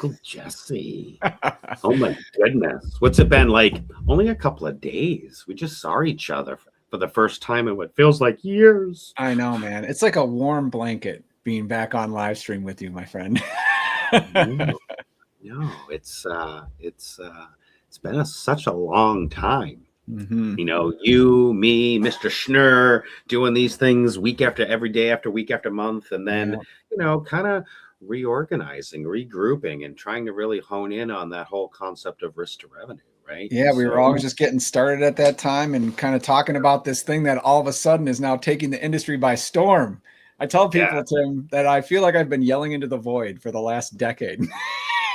Uncle Jesse. Oh my goodness. What's it been like? Only a couple of days. We just saw each other for the first time in what feels like years. I know, man. It's like a warm blanket being back on live stream with you, my friend. No, it's been such a long time. Mm-hmm. You, me, Mr. Schnurr doing these things week after every day after week after month, and then, kind of reorganizing, regrouping, and trying to really hone in on that whole concept of risk to revenue, right? Yeah, we were all just getting started at that time and kind of talking about this thing that all of a sudden is now taking the industry by storm. I tell people, Tim, that I feel like I've been yelling into the void for the last decade.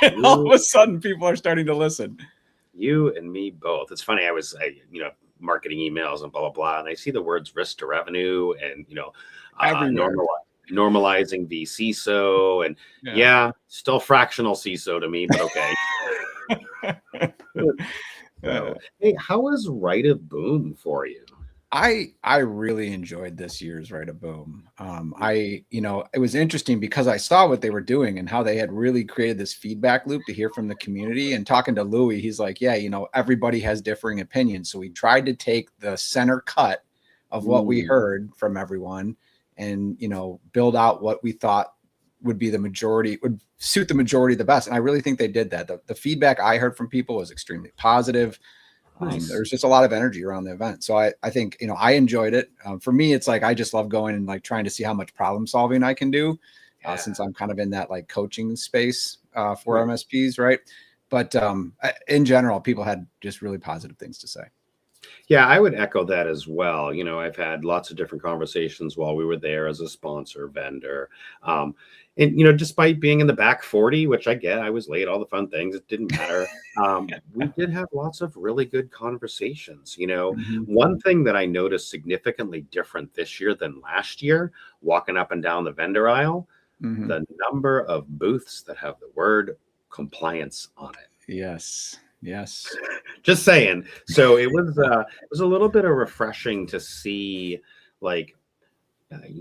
And all of a sudden people are starting to listen. You and me both. It's funny. I was, marketing emails and blah, blah, blah. And I see the words risk to revenue and, normalizing vCISO and still fractional CISO to me, but okay. So, hey, how was Right of Boom for you? I really enjoyed this year's Right of Boom. It was interesting because I saw what they were doing and how they had really created this feedback loop to hear from the community. And talking to Louis, he's like, everybody has differing opinions. So we tried to take the center cut of what we heard from everyone and, build out what we thought would suit the majority the best. And I really think they did that. The feedback I heard from people was extremely positive. Nice. There's just a lot of energy around the event. So I think, I enjoyed it. For me, it's like, I just love going and like trying to see how much problem solving I can do since I'm kind of in that like coaching space for MSPs. Right. But in general, people had just really positive things to say. Yeah, I would echo that as well. I've had lots of different conversations while we were there as a sponsor vendor. And, despite being in the back 40, which I get, I was late, all the fun things, it didn't matter. We did have lots of really good conversations. One thing that I noticed significantly different this year than last year, walking up and down the vendor aisle, the number of booths that have the word compliance on it. Yes. Just saying. So it was a little bit of refreshing to see, like,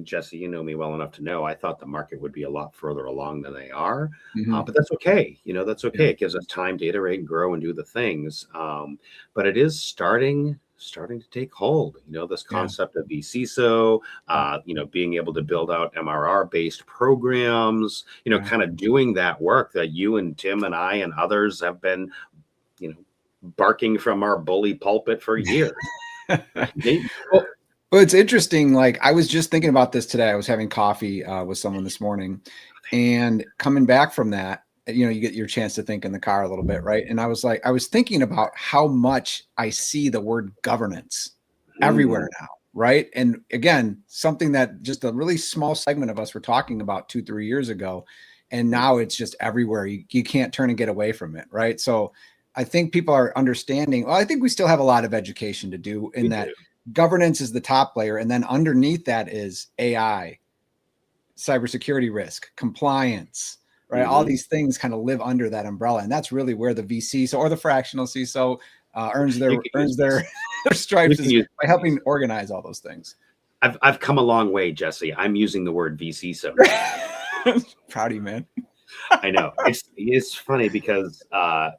Jesse, you know me well enough to know I thought the market would be a lot further along than they are, but that's okay. That's okay. Yeah. It gives us time to iterate and grow and do the things. But it is starting to take hold. This concept of vCISO, being able to build out MRR based programs, kind of doing that work that you and Tim and I and others have been, barking from our bully pulpit for years. Well, it's interesting. Like, I was just thinking about this today. I was having coffee with someone this morning and coming back from that, you get your chance to think in the car a little bit. Right. And I was thinking about how much I see the word governance everywhere now. Right. And again, something that just a really small segment of us were talking about 2-3 years ago. And now it's just everywhere. You can't turn and get away from it. Right. So I think people are understanding. Well, I think we still have a lot of education to do in that. Governance is the top layer. And then underneath that is AI, cybersecurity risk, compliance, right? All these things kind of live under that umbrella. And that's really where the vCISO or the fractional CISO earns their stripes by helping organize all those things. I've come a long way, Jesse. I'm using the word vCISO. Proud of you, man. I know. It's funny because, I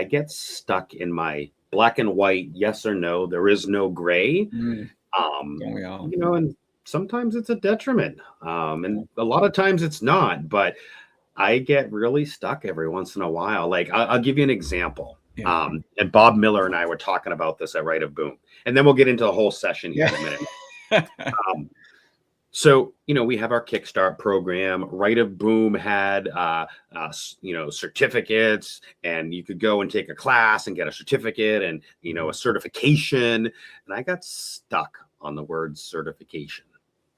get stuck in my black and white, yes or no. There is no gray. And sometimes it's a detriment. And a lot of times it's not, but I get really stuck every once in a while. Like I'll give you an example. And Bob Miller and I were talking about this at Right of Boom. And then we'll get into the whole session here in a minute. So, we have our Kickstart program. Right of Boom had, certificates, and you could go and take a class and get a certificate and, a certification. And I got stuck on the word certification,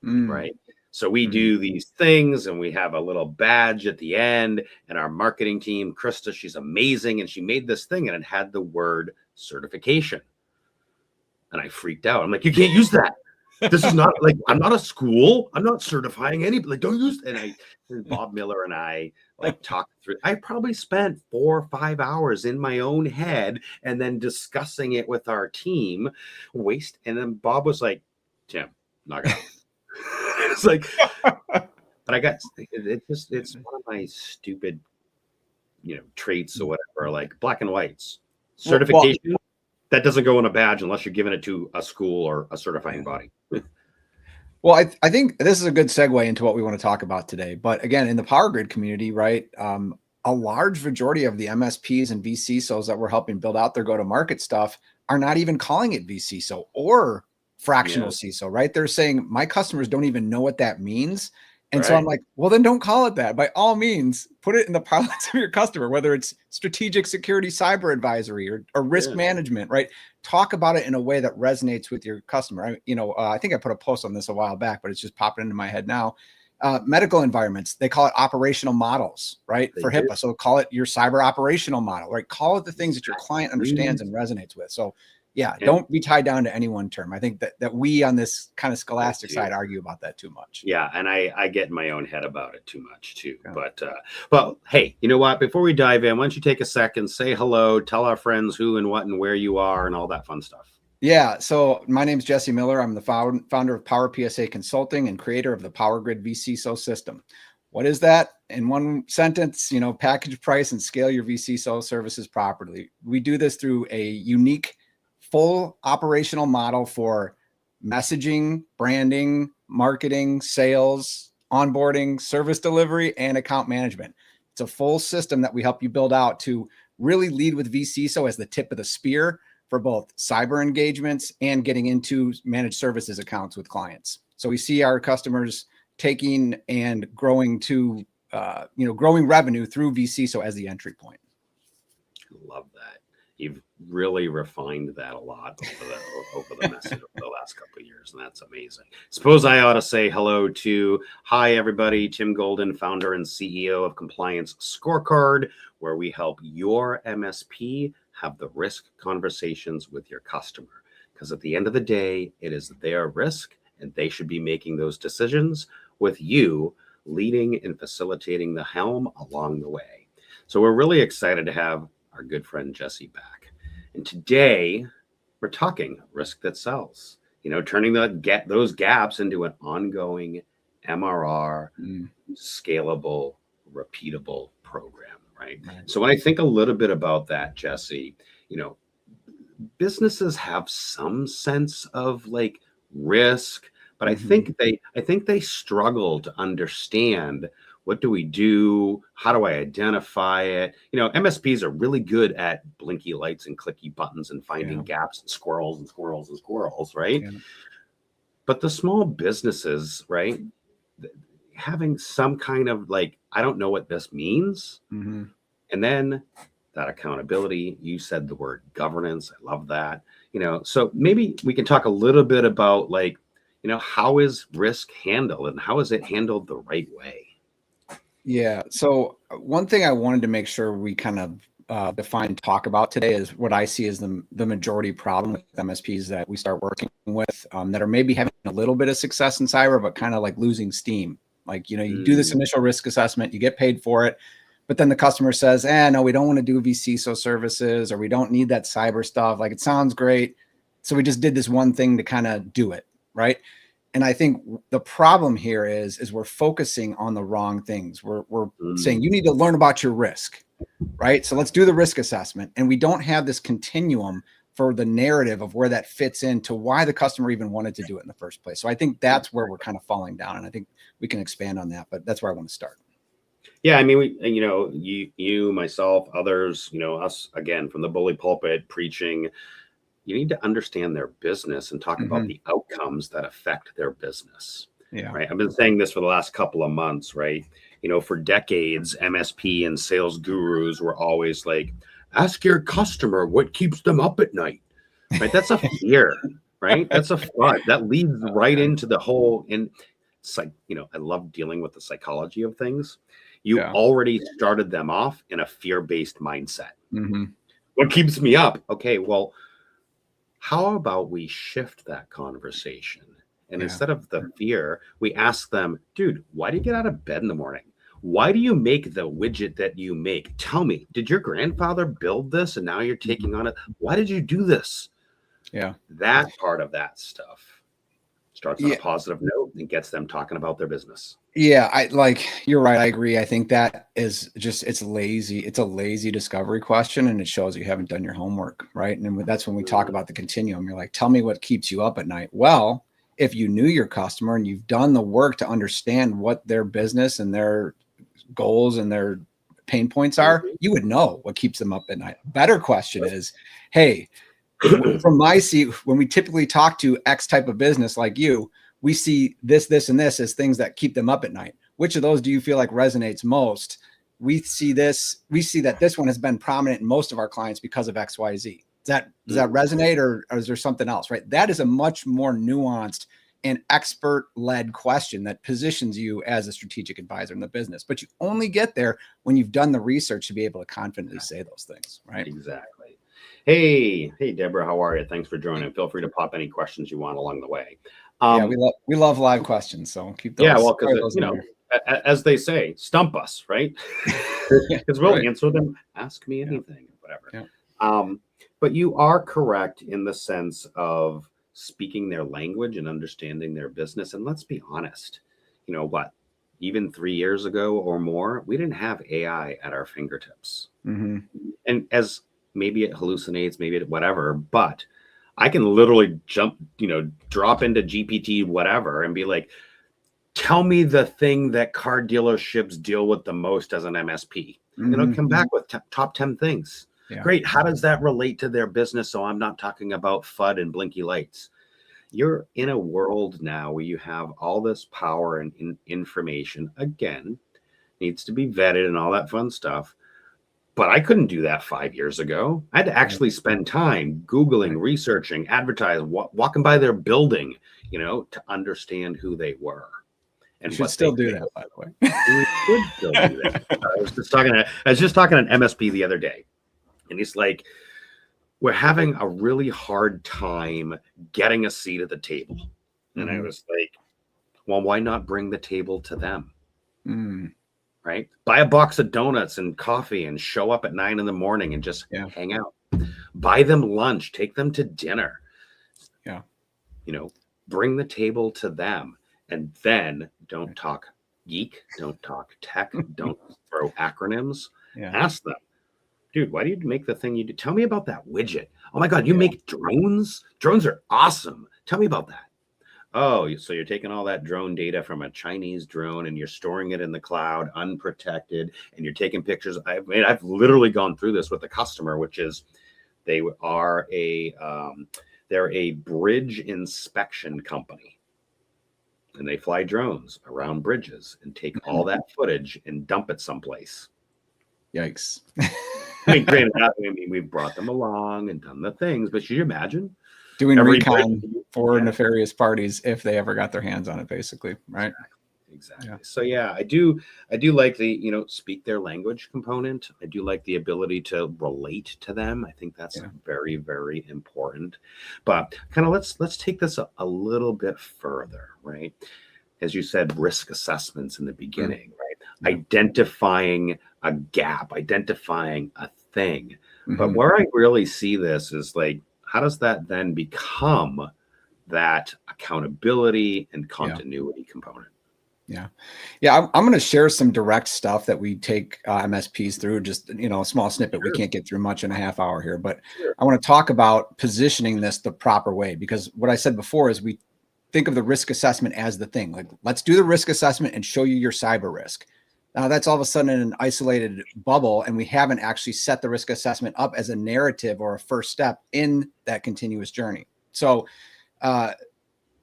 right? So we do these things and we have a little badge at the end, and our marketing team, Krista, she's amazing. And she made this thing and it had the word certification. And I freaked out. I'm like, you can't use that. This is not like, I'm not a school. I'm not certifying anybody. Like, don't use it. And Bob Miller and I talked through. I probably spent 4 or 5 hours in my own head and then discussing it with our team. And then Bob was like, Tim, knock it out. It's like, but I got it's one of my stupid, traits or whatever, like black and whites certification. That doesn't go in a badge unless you're giving it to a school or a certifying body. Well, I think this is a good segue into what we want to talk about today. But again, in the power grid community, right, a large majority of the MSPs and vCISOs that we're helping build out their go-to-market stuff are not even calling it vCISO or fractional CISO, right? They're saying my customers don't even know what that means. And so I'm like, well, then don't call it that. By all means, put it in the parlance of your customer, whether it's strategic security, cyber advisory, or risk management, right? Talk about it in a way that resonates with your customer. I think I put a post on this a while back, but it's just popping into my head now. Medical environments, they call it operational models, right? For HIPAA. So call it your cyber operational model, right? Call it the things that your client understands and resonates with. So don't be tied down to any one term. I think that we on this kind of scholastic side argue about that too much. Yeah, and I get in my own head about it too much too. Yeah. But hey, you know what? Before we dive in, why don't you take a second, say hello, tell our friends who and what and where you are and all that fun stuff. Yeah, so my name is Jesse Miller. I'm the founder of Power PSA Consulting and creator of the Power Grid vCISO system. What is that? In one sentence, package, price, and scale your vCISO services properly. We do this through a unique full operational model for messaging, branding, marketing, sales, onboarding, service delivery, and account management. It's a full system that we help you build out to really lead with vCISO as the tip of the spear for both cyber engagements and getting into managed services accounts with clients. So we see our customers taking and growing to, growing revenue through vCISO as the entry point. Love that. You've really refined that a lot over the message over the last couple of years, and that's amazing. Suppose I ought to say hello to, hi everybody, Tim Golden, founder and CEO of Compliance Scorecard, where we help your MSP have the risk conversations with your customer. Because at the end of the day, it is their risk, and they should be making those decisions with you leading and facilitating the helm along the way. So we're really excited to have our good friend Jesse back. And today we're talking risk that sells, turning those gaps into an ongoing MRR, scalable, repeatable program, right? So when I think a little bit about that, Jesse, businesses have some sense of like risk, but I think they struggle to understand, what do we do? How do I identify it? MSPs are really good at blinky lights and clicky buttons and finding gaps and squirrels, right? Yeah. But the small businesses, right, having some kind of like, I don't know what this means. And then that accountability, you said the word governance. I love that. So maybe we can talk a little bit about like, how is risk handled and how is it handled the right way? Yeah. So one thing I wanted to make sure we kind of define, talk about today is what I see as the majority problem with MSPs that we start working with that are maybe having a little bit of success in cyber, but kind of like losing steam. Like, you do this initial risk assessment, you get paid for it, but then the customer says, no, we don't want to do vCISO services, or we don't need that cyber stuff. Like, it sounds great. So we just did this one thing to kind of do it. Right. And I think the problem here is we're focusing on the wrong things. We're saying you need to learn about your risk, right? So let's do the risk assessment. And we don't have this continuum for the narrative of where that fits into why the customer even wanted to do it in the first place. So I think that's where we're kind of falling down. And I think we can expand on that, but that's where I want to start. Yeah, I mean, you, myself, others, us, again, from the bully pulpit preaching, you need to understand their business and talk about the outcomes that affect their business. Yeah. Right. I've been saying this for the last couple of months, right? For decades, MSP and sales gurus were always like, ask your customer what keeps them up at night. Right. That's a fear, right? That's a fraud. That leads right into the whole, and it's like, I love dealing with the psychology of things. You already started them off in a fear-based mindset. What keeps me up? Okay, well, how about we shift that conversation? And instead of the fear, we ask them, dude, why do you get out of bed in the morning? Why do you make the widget that you make? Tell me, did your grandfather build this and now you're taking on it? Why did you do this? Yeah. That part of that stuff Starts on a positive note and gets them talking about their business. Yeah, you're right. I agree. I think that is just, it's lazy. It's a lazy discovery question, and it shows you haven't done your homework, right? And that's when we talk about the continuum. You're like, tell me what keeps you up at night. Well, if you knew your customer and you've done the work to understand what their business and their goals and their pain points are, you would know what keeps them up at night. Better question is, hey, from my seat, when we typically talk to X type of business like you, we see this, this, and this as things that keep them up at night. Which of those do you feel like resonates most? We see that this one has been prominent in most of our clients because of X, Y, Z. Does that resonate, or is there something else, right? That is a much more nuanced and expert-led question that positions you as a strategic advisor in the business. But you only get there when you've done the research to be able to confidently say those things, right? Exactly. Hey, Deborah, how are you? Thanks for joining. Feel free to pop any questions you want along the way. Yeah, we love live questions, so keep those. Yeah, well, because as they say, stump us, right? Because we'll answer them. Ask me anything, whatever. Yeah. But you are correct in the sense of speaking their language and understanding their business. And let's be honest, even 3 years ago or more, we didn't have AI at our fingertips. And as maybe it hallucinates, maybe it whatever, but I can literally drop into GPT, whatever, and be like, tell me the thing that car dealerships deal with the most as an MSP. It'll come back with top 10 things. Yeah. Great. How does that relate to their business? So I'm not talking about FUD and blinky lights. You're in a world now where you have all this power and information. Again, needs to be vetted and all that fun stuff. But I couldn't do that 5 years ago. I had to actually spend time Googling, researching, advertising, walking by their building, to understand who they were. And you should still do that, by the way. We should still do that. I was just talking to an MSP the other day, and he's like, we're having a really hard time getting a seat at the table. And I was like, well, why not bring the table to them? Right? Buy a box of donuts and coffee and show up at 9 a.m. and just hang out. Buy them lunch, take them to dinner. Yeah. Bring the table to them, and then don't talk geek, don't talk tech, don't throw acronyms. Ask them, dude, why do you make the thing you do? Tell me about that widget. Oh my God, you make drones? Drones are awesome. Tell me about that. Oh, so you're taking all that drone data from a Chinese drone and you're storing it in the cloud unprotected, and you're taking pictures. I've literally gone through this with the customer, which is they're a bridge inspection company, and they fly drones around bridges and take all that footage and dump it someplace. Yikes. Granted, we've brought them along and done the things, but should you imagine doing recon for nefarious parties if they ever got their hands on it, basically, right? Exactly. Yeah. So I do like the speak their language component. I do like the ability to relate to them. I think that's very, very important. But kind of let's take this a little bit further, right? As you said, risk assessments in the beginning, right? Identifying a gap, identifying a thing. But where I really see this is like, how does that then become that accountability and continuity component? Yeah. I'm going to share some direct stuff that we take MSPs through, just, a small snippet. We can't get through much in a half hour here, but I want to talk about positioning this the proper way, because what I said before is we think of the risk assessment as the thing. Like, let's do the risk assessment and show you your cyber risk. Now that's all of a sudden in an isolated bubble, and we haven't actually set the risk assessment up as a narrative or a first step in that continuous journey. So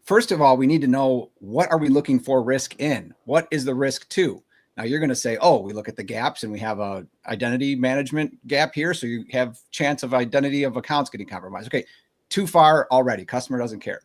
first of all, we need to know, what are we looking for risk in? What is the risk to? Now you're going to say, oh, we look at the gaps and we have a identity management gap here. So you have chance of identity of accounts getting compromised. Okay, too far already. Customer doesn't care.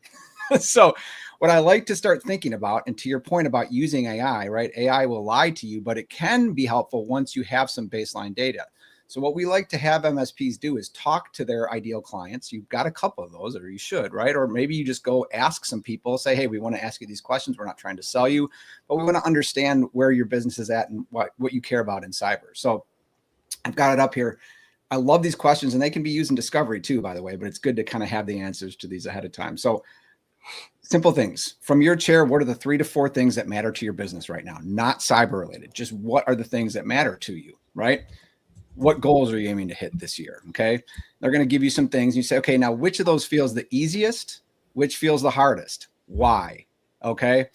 So what I like to start thinking about, and to your point about using AI, right? AI will lie to you, but it can be helpful once you have some baseline data. So what we like to have MSPs do is talk to their ideal clients. You've got a couple of those, or you should, right? Or maybe you just go ask some people, say, hey, we want to ask you these questions. We're not trying to sell you, but we want to understand where your business is at and what you care about in cyber. So I've got it up here. I love these questions, and they can be used in discovery too, by the way, but it's good to kind of have the answers to these ahead of time. So Simple things from your chair. What are the 3 to 4 things that matter to your business right now? Not cyber related. Just what are the things that matter to you, right? What goals are you aiming to hit this year? Okay. They're going to give you some things. You say, okay, now which of those feels the easiest? Which feels the hardest? Why? Okay.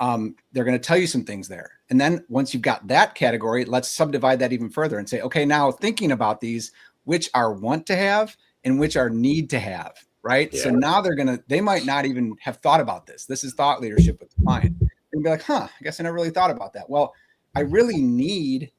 They're going to tell you some things there. And then once you've got that category, let's subdivide that even further and say, okay, now thinking about these, which are want to have and which are need to have, right? Yeah. So now they might not even have thought about this. This is thought leadership with the client. And be like, I guess I never really thought about that. Well, I really need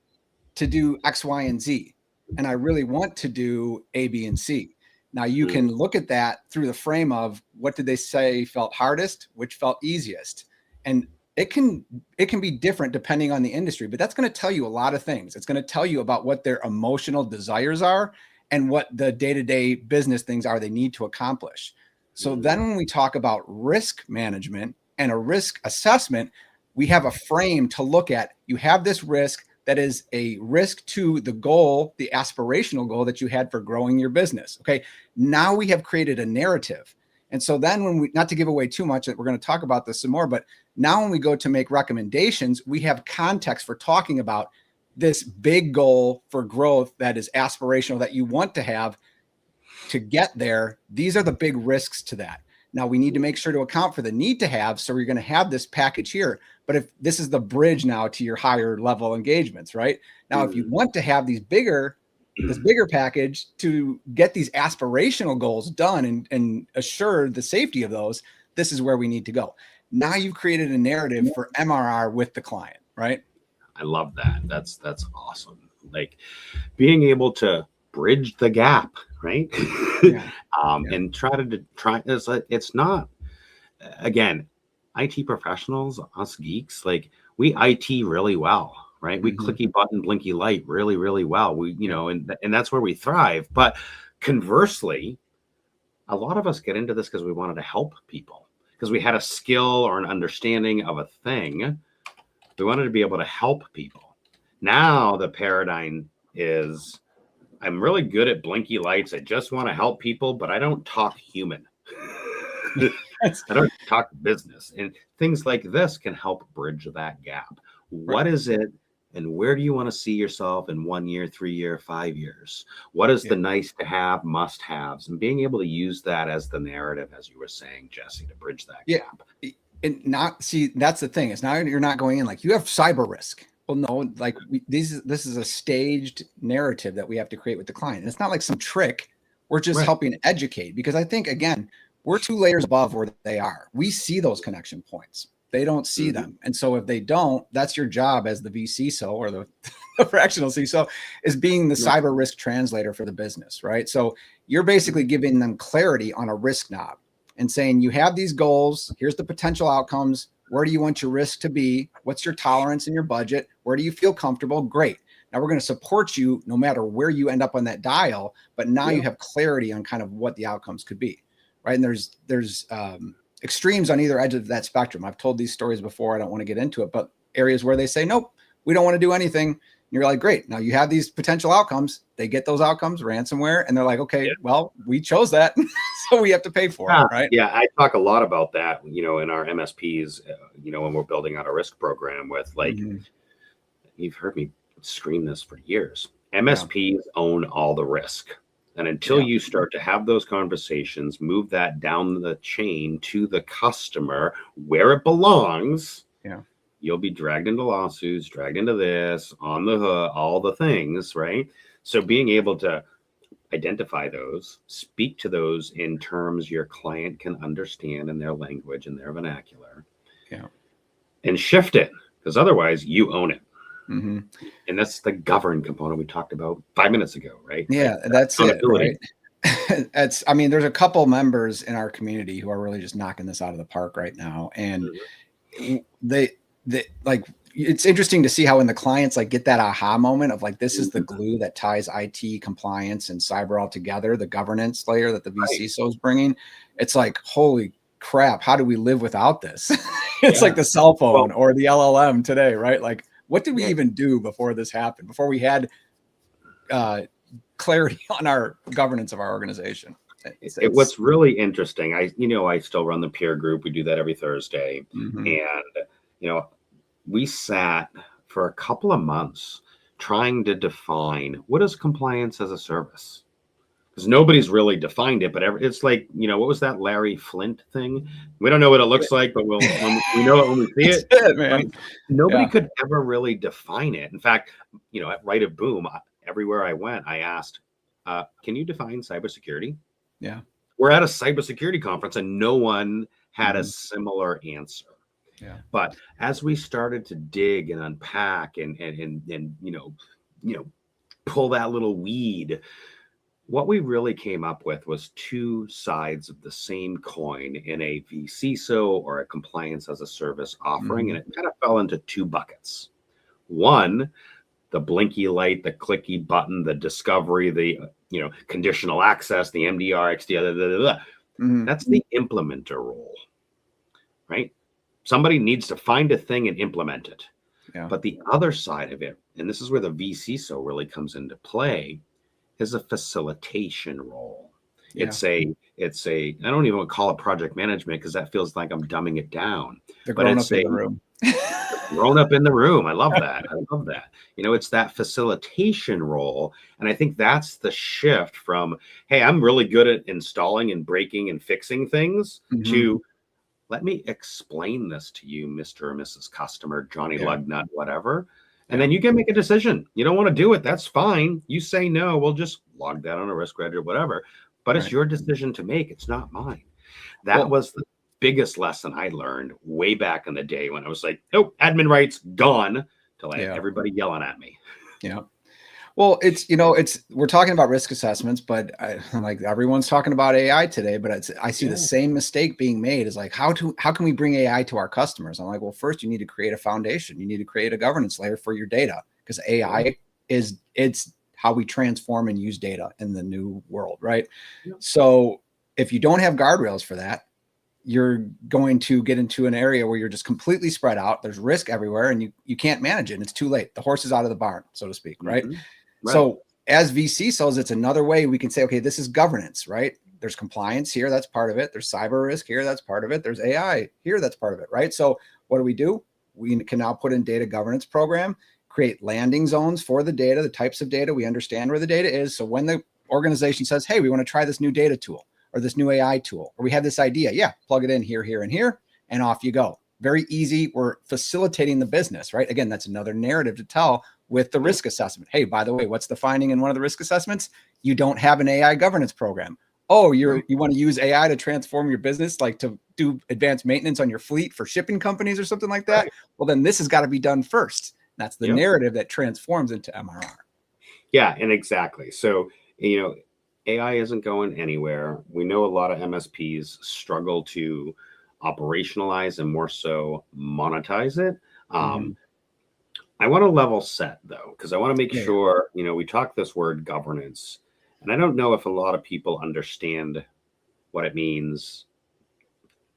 to do X, Y, and Z. And I really want to do A, B, and C. Now you can look at that through the frame of what did they say felt hardest, which felt easiest. And it can be different depending on the industry, but that's going to tell you a lot of things. It's going to tell you about what their emotional desires are and what the day-to-day business things are they need to accomplish. So then when we talk about risk management and a risk assessment, we have a frame to look at. You have this risk that is a risk to the goal, the aspirational goal that you had for growing your business. Okay. Now we have created a narrative. And so then when we, not to give away too much, we're going to talk about this some more, but now when we go to make recommendations, we have context for talking about this big goal for growth that is aspirational that you want to have to get there. These are the big risks to that. Now we need to make sure to account for the need to have. So we're going to have this package here, but if this is the bridge now to your higher level engagements, right? Now, if you want to have this bigger package to get these aspirational goals done and assure the safety of those, this is where we need to go. Now you've created a narrative for MRR with the client, right? I love that. That's awesome. Like being able to bridge the gap, right? Yeah. And it's not, again, IT professionals, us geeks, like we IT really well, right? We clicky button, blinky light really, really well. We, and that's where we thrive. But conversely, a lot of us get into this because we wanted to help people, because we had a skill or an understanding of a thing. We wanted to be able to help people. Now the paradigm is, I'm really good at blinky lights. I just want to help people, but I don't talk human. I don't talk business. And things like this can help bridge that gap. What is it? And where do you want to see yourself in 1 year, 3 year, 5 years? What is the nice to have, must haves? And being able to use that as the narrative, as you were saying, Jesse, to bridge that gap. And that's the thing. It's now you're not going in like you have cyber risk. Well, no, like this is a staged narrative that we have to create with the client. And it's not like some trick. We're just helping educate, because I think, again, we're 2 layers above where they are. We see those connection points. They don't see them. And so if they don't, that's your job as the vCISO or the fractional CISO, is being the cyber risk translator for the business, right? So you're basically giving them clarity on a risk knob and saying, you have these goals. Here's the potential outcomes. Where do you want your risk to be? What's your tolerance in your budget? Where do you feel comfortable? Great. Now we're going to support you no matter where you end up on that dial, but now you have clarity on kind of what the outcomes could be, right? And there's extremes on either edge of that spectrum. I've told these stories before. I don't want to get into it, but areas where they say, nope, we don't want to do anything. And you're like, great. Now you have these potential outcomes. They get those outcomes, ransomware, and they're like, okay, well, we chose that, so we have to pay for it, right? Yeah, I talk a lot about that, in our MSPs, when we're building out a risk program with, like, you've heard me scream this for years. MSPs own all the risk. And until you start to have those conversations, move that down the chain to the customer where it belongs, you'll be dragged into lawsuits, dragged into this, on the hook, all the things, right? So being able to identify those, speak to those in terms your client can understand in their language and their vernacular, and shift it, because otherwise you own it. And that's the govern component we talked about 5 minutes ago, right? Yeah, that's it, right? There's a couple members in our community who are really just knocking this out of the park right now. And they like, it's interesting to see how when the clients like get that aha moment of like, this is the glue that ties IT compliance and cyber all together, the governance layer that the vCISO is bringing. It's like, holy crap, how do we live without this? It's like the cell phone or the LLM today, right? Like, what did we even do before this happened, before we had clarity on our governance of our organization? What's really interesting, I still run the peer group. We do that every Thursday. And, we sat for a couple of months trying to define what is compliance as a service. Because nobody's really defined it, but it's like, what was that Larry Flint thing? We don't know what it looks like, but we know it when we see it. Man. Right? Nobody could ever really define it. In fact, at Right of Boom, everywhere I went, I asked, can you define cybersecurity? Yeah. We're at a cybersecurity conference and no one had a similar answer. Yeah. But as we started to dig and unpack and pull that little weed, what we really came up with was two sides of the same coin in a vCISO or a compliance as a service offering. And it kind of fell into two buckets. One, the blinky light, the clicky button, the discovery, the conditional access, the MDR, XDR, that's the implementer role, right? Somebody needs to find a thing and implement it. Yeah. But the other side of it, and this is where the vCISO really comes into play, is a facilitation role. Yeah. It's a I don't even want to call it project management because that feels like I'm dumbing it down. They're grown up in the room. Grown up in the room. I love that. It's that facilitation role. And I think that's the shift from, hey, I'm really good at installing and breaking and fixing things to, let me explain this to you, Mr. or Mrs. Customer, Johnny Lugnut, whatever. And then you can make a decision. You don't want to do it. That's fine. You say no, we'll just log that on a risk register, whatever. But it's your decision to make. It's not mine. That was the biggest lesson I learned way back in the day when I was like, oh, admin rights gone, till I had everybody yelling at me. Yeah. Well, we're talking about risk assessments, but like everyone's talking about AI today, but I see the same mistake being made is like, how can we bring AI to our customers? I'm like, well, first you need to create a foundation. You need to create a governance layer for your data because AI it's how we transform and use data in the new world. Right. Yeah. So if you don't have guardrails for that, you're going to get into an area where you're just completely spread out. There's risk everywhere and you can't manage it. And it's too late. The horse is out of the barn, so to speak. Right. Right. So as vCISOs, it's another way we can say, okay, this is governance, right? There's compliance here. That's part of it. There's cyber risk here. That's part of it. There's AI here. That's part of it. Right. So what do? We can now put in data governance program, create landing zones for the data, the types of data. We understand where the data is. So when the organization says, hey, we want to try this new data tool or this new AI tool, or we have this idea. Yeah. Plug it in here, here, and here, and off you go. Very easy. We're facilitating the business, right? Again, that's another narrative to tell with the risk assessment. Hey, by the way, what's the finding in one of the risk assessments? You don't have an AI governance program. Oh, you want to use AI to transform your business, like to do advanced maintenance on your fleet for shipping companies or something like that? Right. Well, then this has got to be done first. That's the narrative that transforms into MRR. Yeah, and exactly. So, AI isn't going anywhere. We know a lot of MSPs struggle to operationalize and more so monetize it. I want to level set though, because I want to make sure, we talk this word governance, and I don't know if a lot of people understand what it means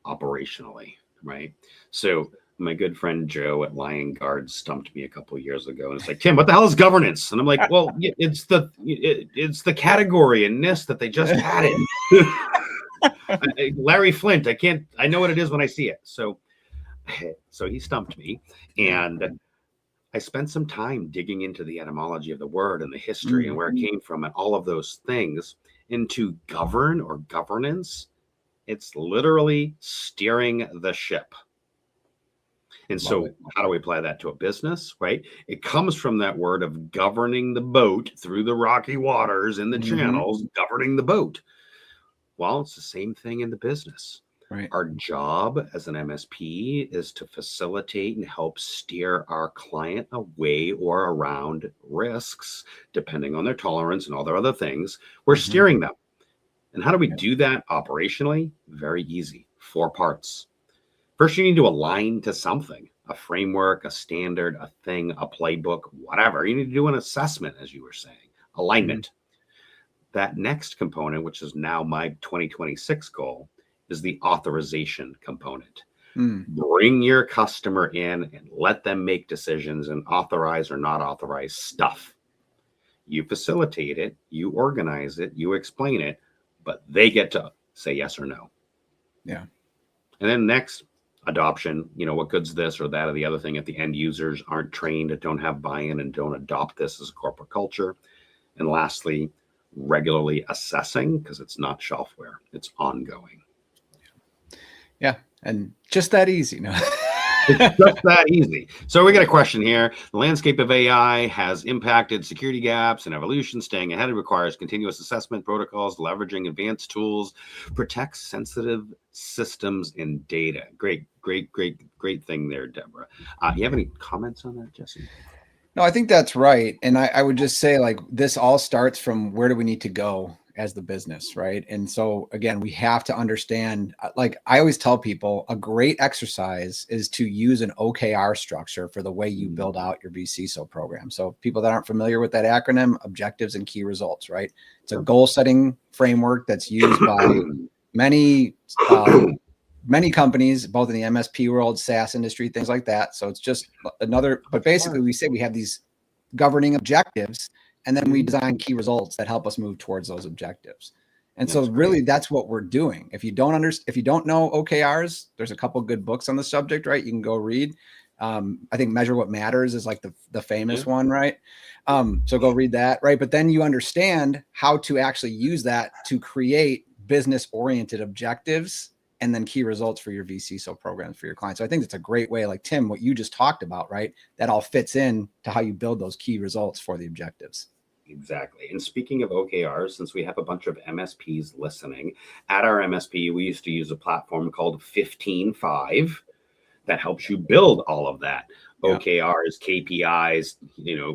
operationally, right? So my good friend Joe at Lion Guard stumped me a couple of years ago, and it's like, Tim, what the hell is governance? And I'm like, well, it's the category in NIST that they just added. Larry Flint, I know what it is when I see it. So he stumped me, and I spent some time digging into the etymology of the word and the history and where it came from and all of those things. And to govern or governance, it's literally steering the ship. And so how do we apply that to a business, right? It comes from that word of governing the boat through the rocky waters in the channels, governing the boat. Well, it's the same thing in the business. Right. Our job as an MSP is to facilitate and help steer our client away or around risks, depending on their tolerance and all their other things. We're steering them. And how do we do that operationally? Very easy. 4 parts. First, you need to align to something, a framework, a standard, a thing, a playbook, whatever. You need to do an assessment, as you were saying, alignment. That next component, which is now my 2026 goal, is the authorization component. Bring your customer in and let them make decisions and authorize or not authorize stuff. You facilitate it, you organize it, you explain it, but they get to say yes or no. Yeah. And then next, adoption, what good's this or that or the other thing if the end users aren't trained, don't have buy-in, and don't adopt this as a corporate culture. And lastly, regularly assessing, because it's not shelfware, it's ongoing. Yeah. And just that easy. No. It's just that easy. So we got a question here. The landscape of AI has impacted security gaps and evolution. Staying ahead requires continuous assessment protocols, leveraging advanced tools, protects sensitive systems and data. Great thing there, Deborah. You have any comments on that, Jesse? No, I think that's right. And I would just say, like, this all starts from where do we need to go as the business, right? And so again, we have to understand, like I always tell people, a great exercise is to use an OKR structure for the way you build out your vCISO program. So people that aren't familiar with that acronym, objectives and key results, right? It's a goal setting framework that's used by many companies, both in the MSP world, SaaS industry, things like that. So it's just another, but basically we say we have these governing objectives, and then we design key results that help us move towards those objectives. And so really that's what we're doing. If you don't know OKRs, there's a couple good books on the subject, right? You can go read. I think Measure What Matters is like the famous one, right? So go read that, right? But then you understand how to actually use that to create business-oriented objectives and then key results for your vCISO programs for your clients. So I think it's a great way, like Tim, what you just talked about, right? That all fits in to how you build those key results for the objectives. Exactly. And speaking of OKRs, since we have a bunch of MSPs listening, at our MSP, we used to use a platform called 15.5 that helps you build all of that. Yeah. OKRs, KPIs,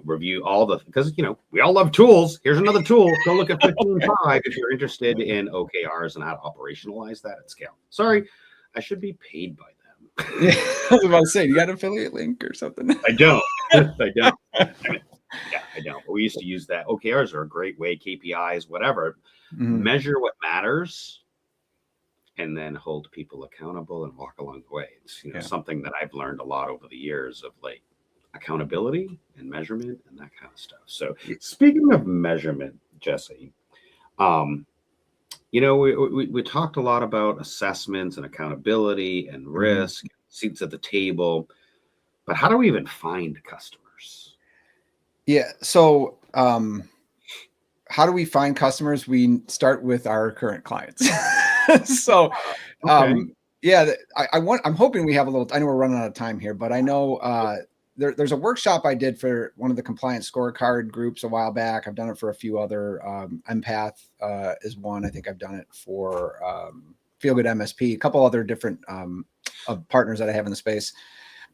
review all because, we all love tools. Here's another tool. Go look at 15.5 if you're interested in OKRs and how to operationalize that at scale. Sorry, I should be paid by them. Yeah, I was about to say, you got an affiliate link or something? I don't. Yeah, I don't. But we used to use that. OKRs are a great way, KPIs, whatever. Measure what matters and then hold people accountable and walk along the way. It's something that I've learned a lot over the years of like accountability and measurement and that kind of stuff. So speaking of measurement, Jesse, we talked a lot about assessments and accountability and risk, seats at the table, but how do we even find customers? Yeah. So, how do we find customers? We start with our current clients. So, I'm hoping we have a little, I know we're running out of time here, but I know, there's a workshop I did for one of the compliance scorecard groups a while back. I've done it for a few other, Empath, is one. I think I've done it for, Feel Good MSP, a couple other different, of partners that I have in the space.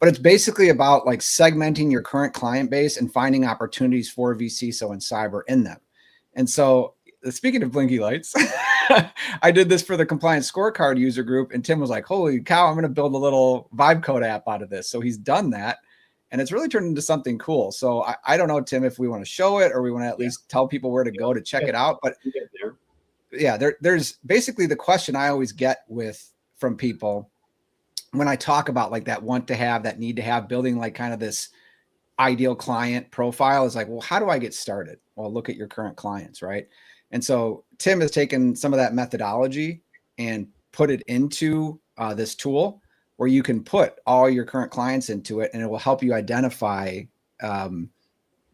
But it's basically about like segmenting your current client base and finding opportunities for vCISO and cyber in them. And so, speaking of blinky lights, I did this for the compliance scorecard user group, and Tim was like, holy cow, I'm going to build a little vibe code app out of this. So he's done that, and it's really turned into something cool. So I don't know, Tim, if we want to show it or we want to at least tell people where to go to check it out. But there's basically the question I always get from people when I talk about like that want to have, that need to have, building like kind of this ideal client profile is like, well, how do I get started? Well, look at your current clients, right? And so Tim has taken some of that methodology and put it into this tool where you can put all your current clients into it, and it will help you identify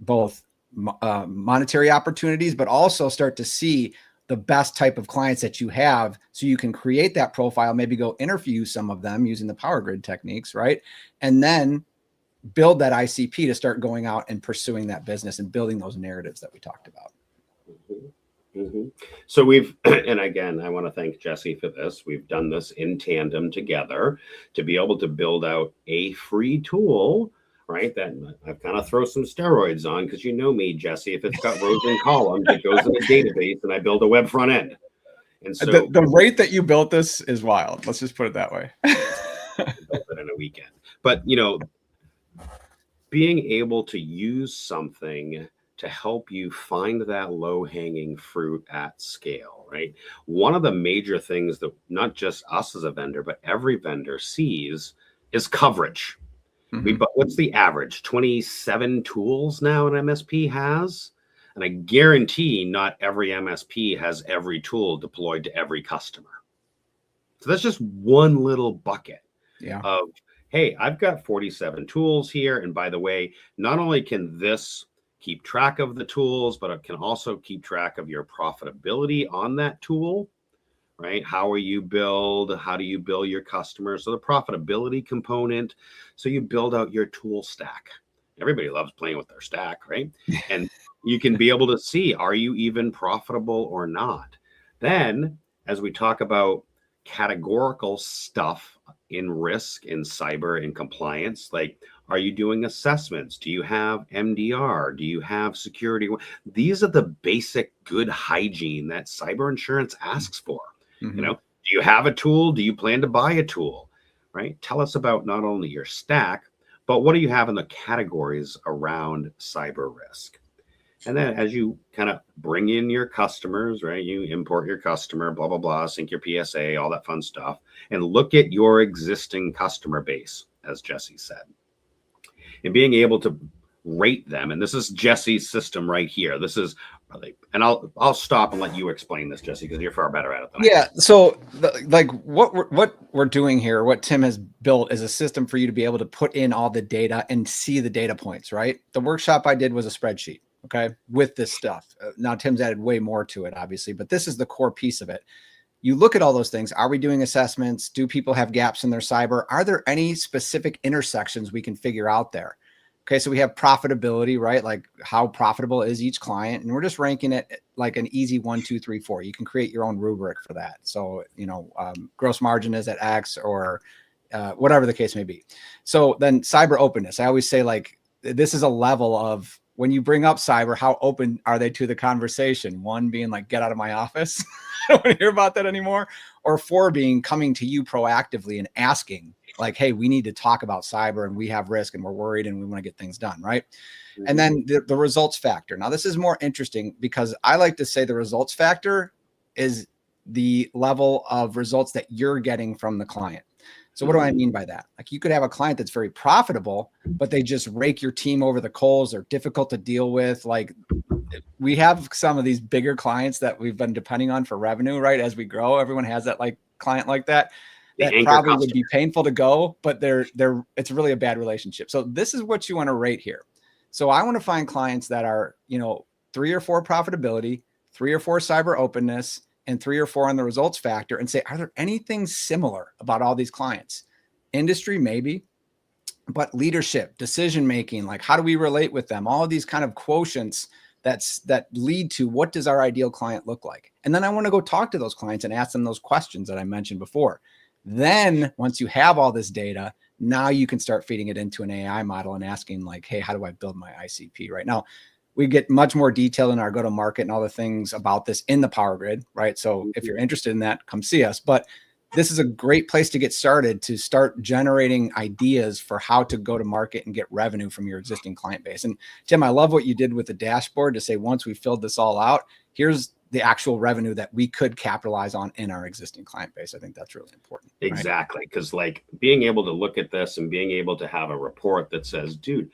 both monetary opportunities, but also start to see the best type of clients that you have, so you can create that profile, maybe go interview some of them using the power grid techniques, right? And then build that ICP to start going out and pursuing that business and building those narratives that we talked about. So and again, I want to thank Jesse for this. We've done this in tandem together to be able to build out a free tool, right? That I've kind of throw some steroids on, because you know me, Jesse, if it's got rows and columns, it goes in a database and I build a web front end. And so the rate that you built this is wild. Let's just put it that way. I built it in a weekend. But, being able to use something to help you find that low-hanging fruit at scale, right? One of the major things that not just us as a vendor, but every vendor sees is coverage. What's the average? 27 tools now an MSP has? And I guarantee not every MSP has every tool deployed to every customer. So that's just one little bucket of, hey, I've got 47 tools here. And by the way, not only can this keep track of the tools, but it can also keep track of your profitability on that tool, right? How are you billed? How do you bill your customers? So the profitability component. So you build out your tool stack. Everybody loves playing with their stack, right? And you can be able to see, are you even profitable or not? Then, as we talk about categorical stuff in risk, in cyber, in compliance, like, are you doing assessments? Do you have MDR? Do you have security? These are the basic good hygiene that cyber insurance asks for. You know, do you have a tool? Do you plan to buy a tool? Right? Tell us about not only your stack, but what do you have in the categories around cyber risk? And then as you kind of bring in your customers, right? You import your customer, blah, blah, blah, sync your PSA, all that fun stuff, and look at your existing customer base, as Jesse said, and being able to rate them. And this is Jesse's system right here. This is, and I'll stop and let you explain this, Jesse, because you're far better at it than I am. So like what we're doing here, what Tim has built is a system for you to be able to put in all the data and see the data points, right? The workshop I did was a spreadsheet, okay, with this stuff. Now Tim's added way more to it, obviously, but this is the core piece of it. You look at all those things. Are we doing assessments? Do people have gaps in their cyber? Are there any specific intersections we can figure out there? Okay, so we have profitability, right? Like how profitable is each client? And we're just ranking it like an easy 1, 2, 3, 4. You can create your own rubric for that. So, you know, gross margin is at X or whatever the case may be. So then cyber openness. I always say like, this is a level of when you bring up cyber, how open are they to the conversation? 1 being like, get out of my office. I don't want to hear about that anymore. Or 4 being coming to you proactively and asking like, hey, we need to talk about cyber and we have risk and we're worried and we want to get things done, right? And then the results factor. Now, this is more interesting because I like to say the results factor is the level of results that you're getting from the client. So what do I mean by that? Like you could have a client that's very profitable, but they just rake your team over the coals. They're difficult to deal with. Like we have some of these bigger clients that we've been depending on for revenue, right? As we grow, everyone has that like client like that. That probably would be painful to go, but it's really a bad relationship. So this is what you want to rate here. So I want to find clients that are, you know, 3 or 4 profitability, 3 or 4 cyber openness, and 3 or 4 on the results factor and say, are there anything similar about all these clients? Industry, maybe, but leadership, decision-making, like how do we relate with them? All of these kind of quotients that lead to what does our ideal client look like? And then I want to go talk to those clients and ask them those questions that I mentioned before. Then once you have all this data, now you can start feeding it into an AI model and asking like, hey, how do I build my ICP? Right now, we get much more detail in our go-to-market and all the things about this in the Power Grid, right? So if you're interested in that, come see us. But this is a great place to get started to start generating ideas for how to go to market and get revenue from your existing client base. And Tim, I love what you did with the dashboard to say, once we filled this all out, here's the actual revenue that we could capitalize on in our existing client base. I think that's really important. Exactly. Because like being able to look at this and being able to have a report that says, dude,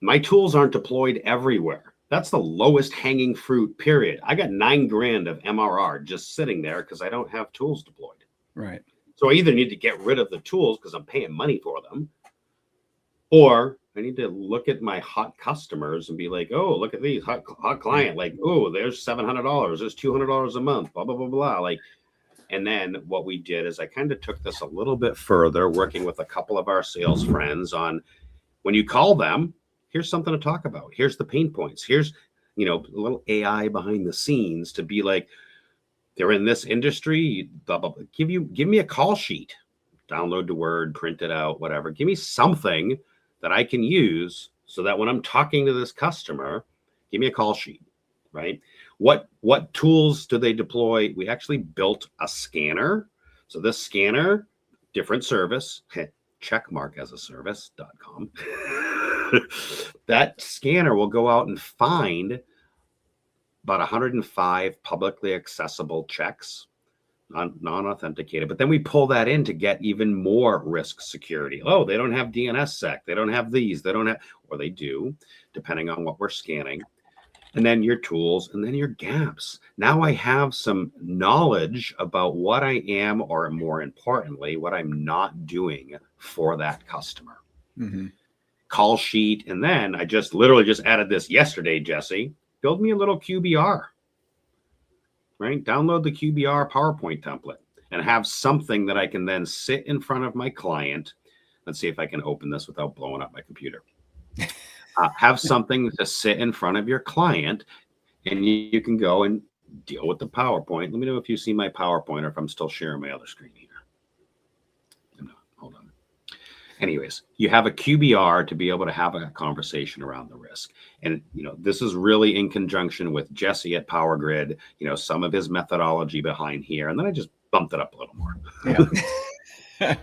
my tools aren't deployed everywhere. That's the lowest hanging fruit, period. I got $9,000 of MRR just sitting there because I don't have tools deployed. Right. So I either need to get rid of the tools because I'm paying money for them, or I need to look at my hot customers and be like, oh, look at these hot client. Like, oh, there's $700. There's $200 a month, blah, blah, blah, blah. Like, and then what we did is I kind of took this a little bit further, working with a couple of our sales friends on when you call them, here's something to talk about. Here's the pain points. Here's, you know, a little AI behind the scenes to be like, they're in this industry, blah, blah, blah. Give me a call sheet, download the Word, print it out, whatever. Give me something that I can use so that when I'm talking to this customer, give me a call sheet, right? What tools do they deploy? We actually built a scanner. So this scanner, different service, checkmarkasaservice.com. That scanner will go out and find about 105 publicly accessible checks, non-authenticated. But then we pull that in to get even more risk security. Oh, they don't have DNSSEC. They don't have these. They don't have, or they do, depending on what we're scanning. and then your tools, and then your gaps. Now I have some knowledge about what I am, or more importantly, what I'm not doing for that customer. Mm-hmm. Call sheet. And then I just literally just added this yesterday, Jesse. Build me a little QBR, right? Download the QBR PowerPoint template and have something that I can then sit in front of my client. Let's see if I can open this without blowing up my computer. Have something to sit in front of your client, and you can go and deal with the PowerPoint. Let me know if you see my PowerPoint or if I'm still sharing my other screen here. No, hold on. Anyways, you have a QBR to be able to have a conversation around the risk. And, this is really in conjunction with Jesse at Power Grid, some of his methodology behind here. And then I just bumped it up a little more. Yeah.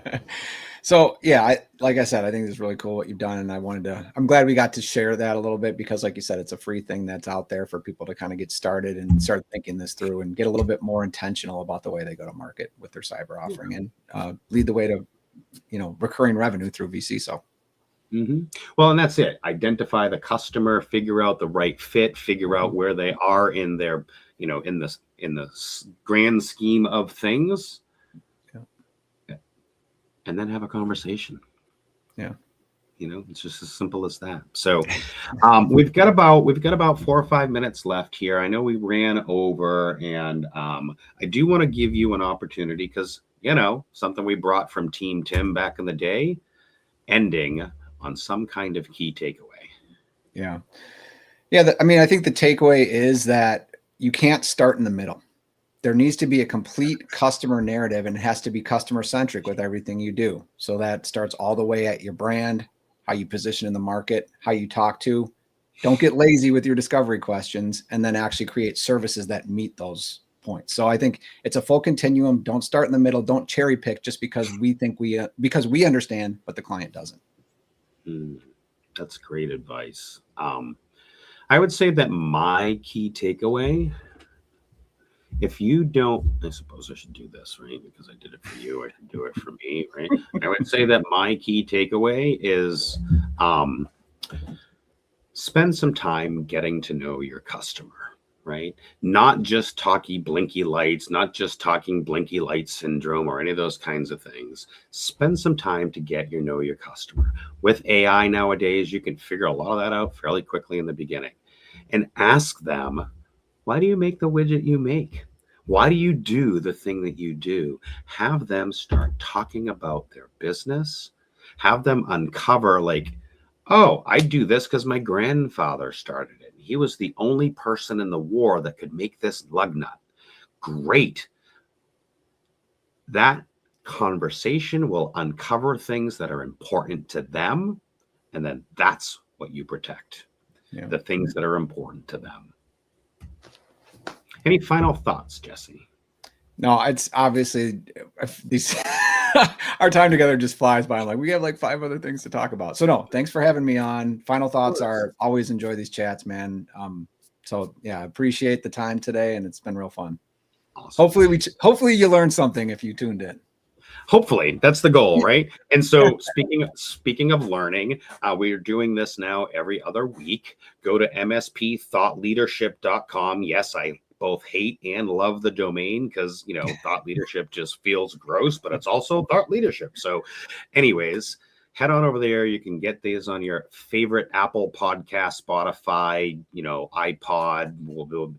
So yeah, like I said, I think it's really cool what you've done. And I'm glad we got to share that a little bit, because like you said, it's a free thing that's out there for people to kind of get started and start thinking this through and get a little bit more intentional about the way they go to market with their cyber offering, and lead the way to, recurring revenue through vCISO. Mm-hmm. Well, and that's it. Identify the customer, figure out the right fit, figure out where they are in their, in the grand scheme of things. And then have a conversation. Yeah. It's just as simple as that. So we've got about 4 or 5 minutes left here. I know we ran over, and I do want to give you an opportunity, because, something we brought from Team Tim back in the day, ending on some kind of key takeaway. Yeah. Yeah. I think the takeaway is that you can't start in the middle. There needs to be a complete customer narrative, and it has to be customer centric with everything you do. So that starts all the way at your brand, how you position in the market, how you talk to. Don't get lazy with your discovery questions, and then actually create services that meet those points. So I think it's a full continuum. Don't start in the middle. Don't cherry pick just because because we understand, but the client doesn't. That's great advice. I would say that my key takeaway, if you don't, I suppose I should do this, right? Because I did it for you, I should do it for me, right? I would say that my key takeaway is spend some time getting to know your customer, right? Not just talking blinky lights, not just talking blinky light syndrome or any of those kinds of things. Spend some time to know your customer. With AI nowadays, you can figure a lot of that out fairly quickly in the beginning, and ask them, why do you make the widget you make? Why do you do the thing that you do? Have them start talking about their business. Have them uncover, like, oh, I do this because my grandfather started it. He was the only person in the war that could make this lug nut. Great. That conversation will uncover things that are important to them. And then that's what you protect. Yeah. The things that are important to them. Any final thoughts, Jesse? No, it's obviously our time together just flies by. I'm like, we have like 5 other things to talk about. So no, thanks for having me on. Final thoughts are always enjoy these chats, man. So yeah, appreciate the time today, and it's been real fun. Awesome. Hopefully you learned something if you tuned in. Hopefully that's the goal, right? And so speaking of learning, we are doing this now every other week. Go to mspthoughtleadership.com. Yes, I both hate and love the domain, because thought leadership just feels gross, but it's also thought leadership. So anyways, head on over there. You can get these on your favorite Apple podcast, Spotify, iPod,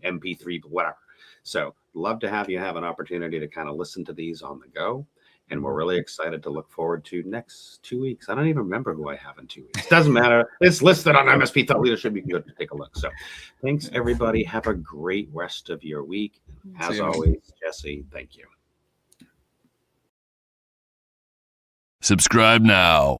MP3, whatever. So love to have you have an opportunity to kind of listen to these on the go. And we're really excited to look forward to next 2 weeks. I don't even remember who I have in 2 weeks. Doesn't matter. It's listed on MSP Thought Leadership. You can go take a look. So thanks, everybody. Have a great rest of your week. As always, Jesse, thank you. Subscribe now.